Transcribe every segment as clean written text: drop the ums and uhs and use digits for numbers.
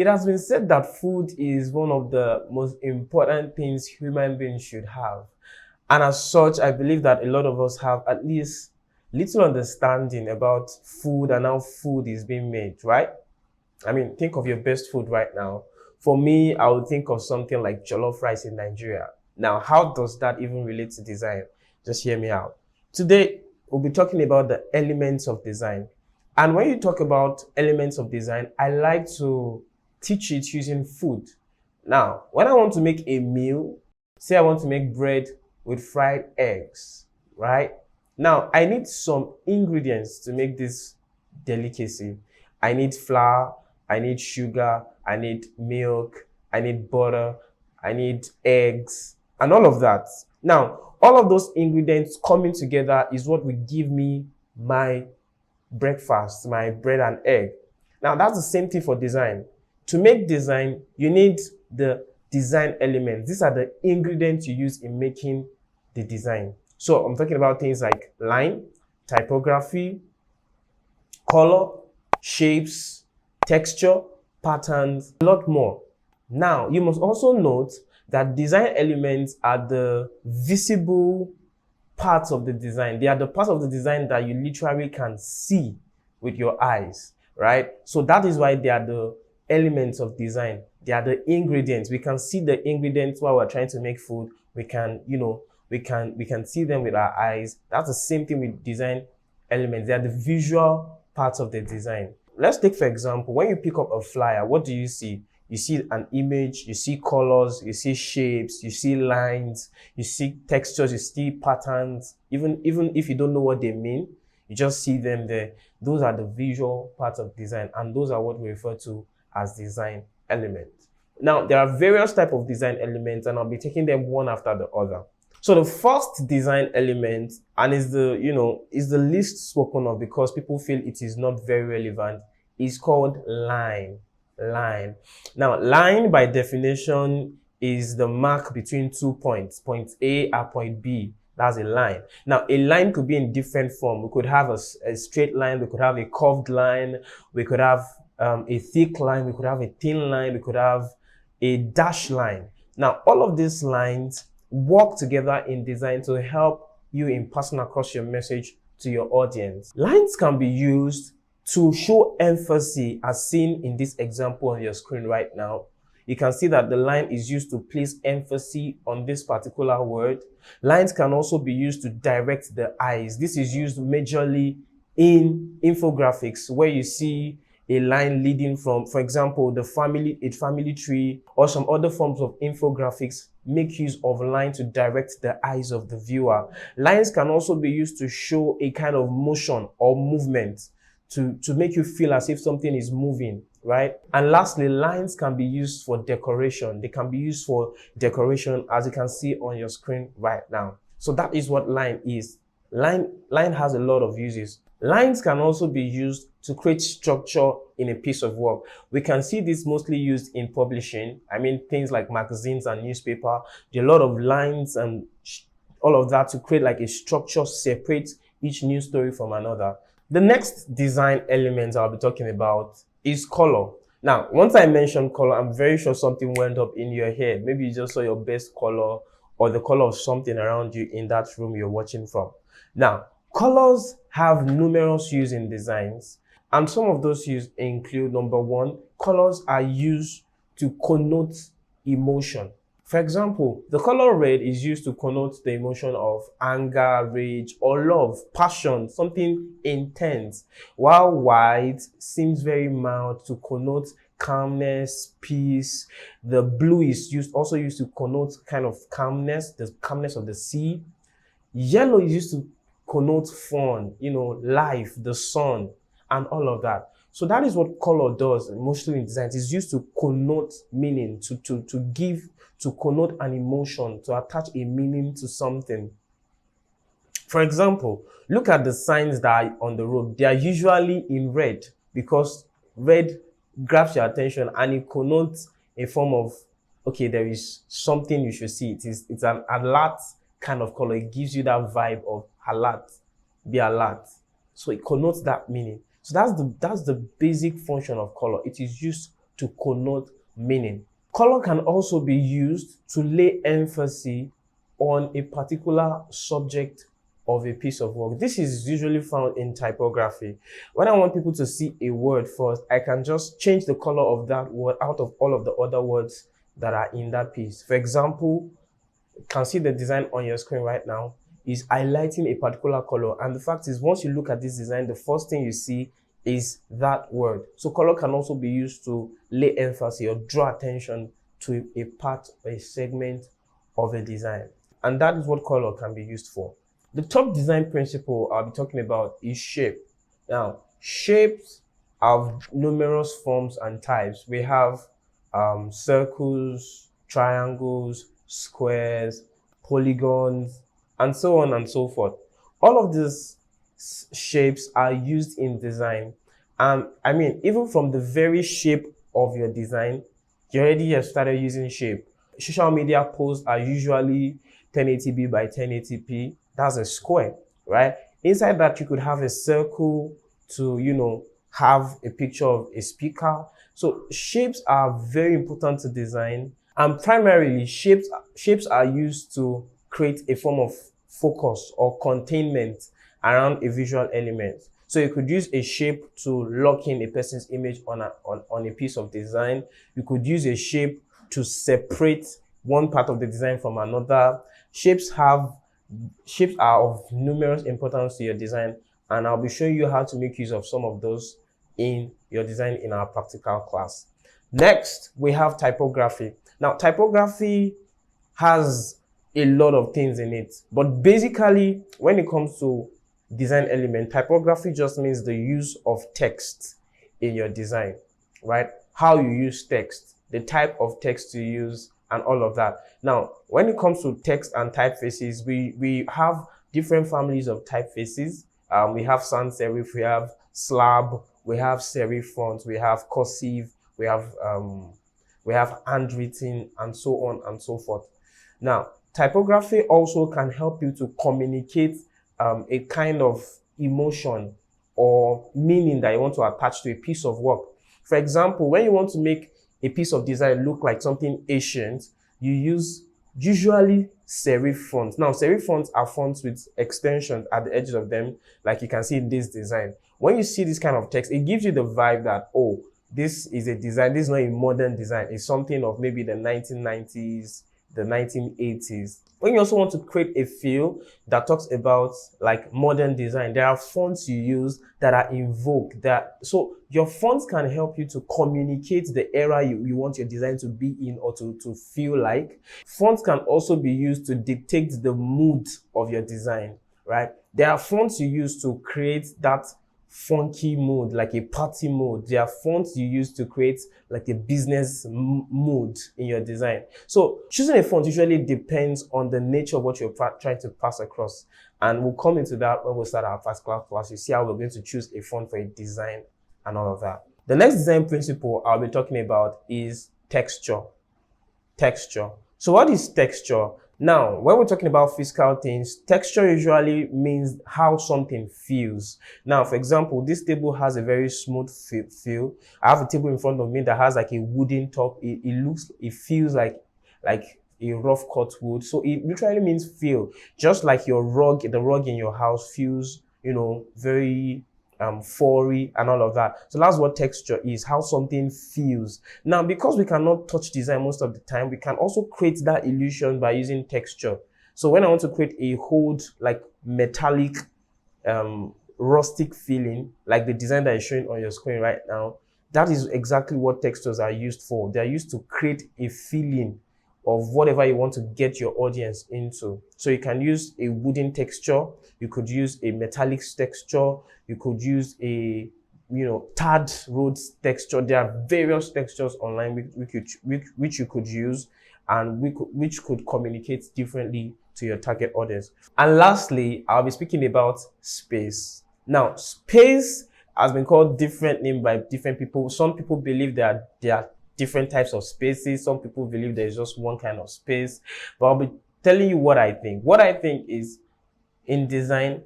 It has been said that food is one of the most important things human beings should have. And as such, I believe that a lot of us have at least little understanding about food and how food is being made, right? I mean, think of your best food right now. For me, I would think of something like jollof rice in Nigeria. Now, how does that even relate to design? Just hear me out. Today, we'll be talking about the elements of design. And when you talk about elements of design, I like to teach it using food. Now, when I want to make a meal, say I want to make bread with fried eggs, right? Now, I need some ingredients to make this delicacy. I need flour, I need sugar, I need milk, I need butter, I need eggs, and all of that. Now, all of those ingredients coming together is what will give me my breakfast, my bread and egg. Now, that's the same thing for design. To make design, you need the design elements. These are the ingredients you use in making the design. So I'm talking about things like line, typography, color, shapes, texture, patterns, a lot more. Now, you must also note that design elements are the visible parts of the design. They are the parts of the design that you literally can see with your eyes, right? So that is why they are the elements of design. They are the ingredients. We can see the ingredients while we're trying to make food. We can, we can see them with our eyes. That's the same thing with design elements. They are the visual parts of the design. Let's take, for example, when you pick up a flyer, what do you see? You see an image, you see colors, you see shapes, you see lines, you see textures, you see patterns. Even if you don't know what they mean, you just see them there. Those are the visual parts of design, and those are what we refer to as design elements. Now, there are various types of design elements, and I'll be taking them one after the other. So the first design element, and is the least spoken of because people feel it is not very relevant, is called line. Now, line by definition is the mark between 2 points, point A and point B. That's a line. Now, a line could be in different form. We could have a straight line, we could have a curved line, we could have a thick line, we could have a thin line, we could have a dash line. Now, all of these lines work together in design to help you in passing across your message to your audience. Lines can be used to show emphasis, as seen in this example on your screen right now. You can see that the line is used to place emphasis on this particular word. Lines can also be used to direct the eyes. This is used majorly in infographics, where you see a line leading from, for example, a family tree, or some other forms of infographics make use of line to direct the eyes of the viewer. Lines can also be used to show a kind of motion or movement, to make you feel as if something is moving, right? And lastly, lines can be used for decoration. They can be used for decoration, as you can see on your screen right now. So that is what line is. Line has a lot of uses. Lines can also be used to create structure in a piece of work. We can see this mostly used in publishing. I mean, things like magazines and newspaper. There are a lot of lines and all of that to create like a structure, separate each news story from another. The next design element I'll be talking about is color. Now, once I mention color, I'm very sure something went up in your head. Maybe you just saw your best color or the color of something around you in that room you're watching from. Now, colors have numerous uses in designs, and some of those uses include, number one, colors are used to connote emotion. For example, the color red is used to connote the emotion of anger, rage, or love, passion, something intense, while white seems very mild to connote calmness, peace. The blue is also used to connote kind of calmness, the calmness of the sea. Yellow is used to connote fun, life, the sun, and all of that. So that is what color does, mostly in design. It's used to connote meaning, to connote an emotion, to attach a meaning to something. For example, look at the signs that are on the road. They are usually in red because red grabs your attention and it connotes a form of, okay, there is something you should see. It's an alert kind of color. It gives you that vibe of alert, be alert. So it connotes that meaning. So that's the basic function of color. It is used to connote meaning. Color can also be used to lay emphasis on a particular subject of a piece of work. This is usually found in typography. When I want people to see a word first, I can just change the color of that word out of all of the other words that are in that piece. For example, you can see the design on your screen right now is highlighting a particular color. And the fact is, once you look at this design, the first thing you see is that word. So color can also be used to lay emphasis or draw attention to a part or a segment of a design. And that is what color can be used for. The top design principle I'll be talking about is shape. Now, shapes have numerous forms and types. We have circles, triangles, squares, polygons, and so on and so forth. All of these shapes are used in design. I mean, even from the very shape of your design, you already have started using shape. Social media posts are usually 1080p by 1080p. That's a square, right? Inside that, you could have a circle to, have a picture of a speaker. So shapes are very important to design. And primarily, shapes are used to create a form of focus or containment around a visual element. So you could use a shape to lock in a person's image on a piece of design. You could use a shape to separate one part of the design from another. Shapes are of numerous importance to your design, and I'll be showing you how to make use of some of those in your design in our practical class. Next, we have typography. Now, typography has a lot of things in it, but basically, when it comes to design element, typography just means the use of text in your design, right? How you use text, the type of text you use, and all of that. Now, when it comes to text and typefaces, we have different families of typefaces. We have sans serif, we have slab, we have serif font, we have cursive, we have handwritten, and so on and so forth. Now, typography also can help you to communicate a kind of emotion or meaning that you want to attach to a piece of work. For example, when you want to make a piece of design look like something ancient, you use usually serif fonts. Now, serif fonts are fonts with extensions at the edges of them, like you can see in this design. When you see this kind of text, it gives you the vibe that, oh, this is a design, this is not a modern design, it's something of maybe the 1990s, the 1980s. When you also want to create a feel that talks about like modern design, there are fonts you use that are in vogue. So your fonts can help you to communicate the era you want your design to be in or to feel like. Fonts can also be used to dictate the mood of your design, right? There are fonts you use to create that funky mood, like a party mood. There are fonts you use to create like a business mood in your design. So choosing a font usually depends on the nature of what you're trying to pass across. And we'll come into that when we start our particular class. You see how we're going to choose a font for a design and all of that. The next design principle I'll be talking about is texture. Texture. So what is texture? Now, when we're talking about physical things, texture usually means how something feels. Now, for example, this table has a very smooth feel. I have a table in front of me that has like a wooden top. It feels like a rough cut wood. So it literally means feel. Just like the rug in your house feels, very furry and all of that. So that's what texture is, how something feels. Now, because we cannot touch design most of the time, we can also create that illusion by using texture. So when I want to create a hold, like metallic, rustic feeling, like the design that is showing on your screen right now, that is exactly what textures are used for. They're used to create a feeling of whatever you want to get your audience into. So you can use a wooden texture, you could use a metallic texture, you could use a tarred road texture. There are various textures online which you could use and which could communicate differently to your target audience. And lastly, I'll be speaking about space. Now, space has been called different name by different people. Some people believe that there are different types of spaces. Some people believe there's just one kind of space. But I'll be telling you what I think. What I think is, in design,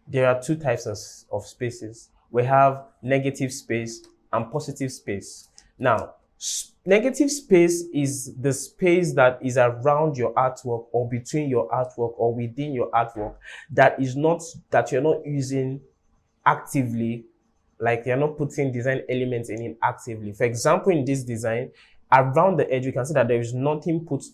there are two types of spaces. We have negative space and positive space. Now, negative space is the space that is around your artwork or between your artwork or within your artwork that you're not using actively, like you're not putting design elements in it actively. For example, in this design, around the edge, we can see that there is nothing put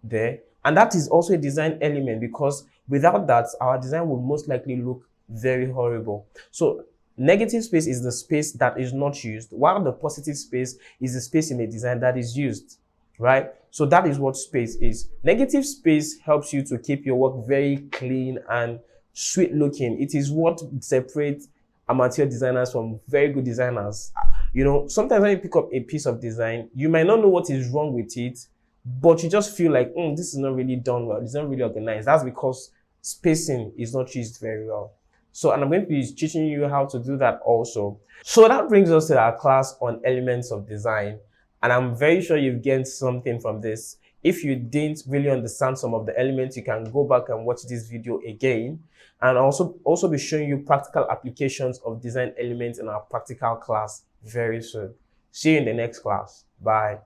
there. And that is also a design element, because without that, our design would most likely look very horrible. So negative space is the space that is not used, while the positive space is the space in a design that is used, right? So that is what space is. Negative space helps you to keep your work very clean and sweet looking. It is what separates amateur designers from very good designers. You know, sometimes when you pick up a piece of design, you might not know what is wrong with it, but you just feel like, this is not really done well. It's not really organized. That's because spacing is not used very well. So, and I'm going to be teaching you how to do that also. So that brings us to our class on elements of design. And I'm very sure you've gained something from this. If you didn't really understand some of the elements, you can go back and watch this video again. And also be showing you practical applications of design elements in our practical class very soon. See you in the next class. Bye.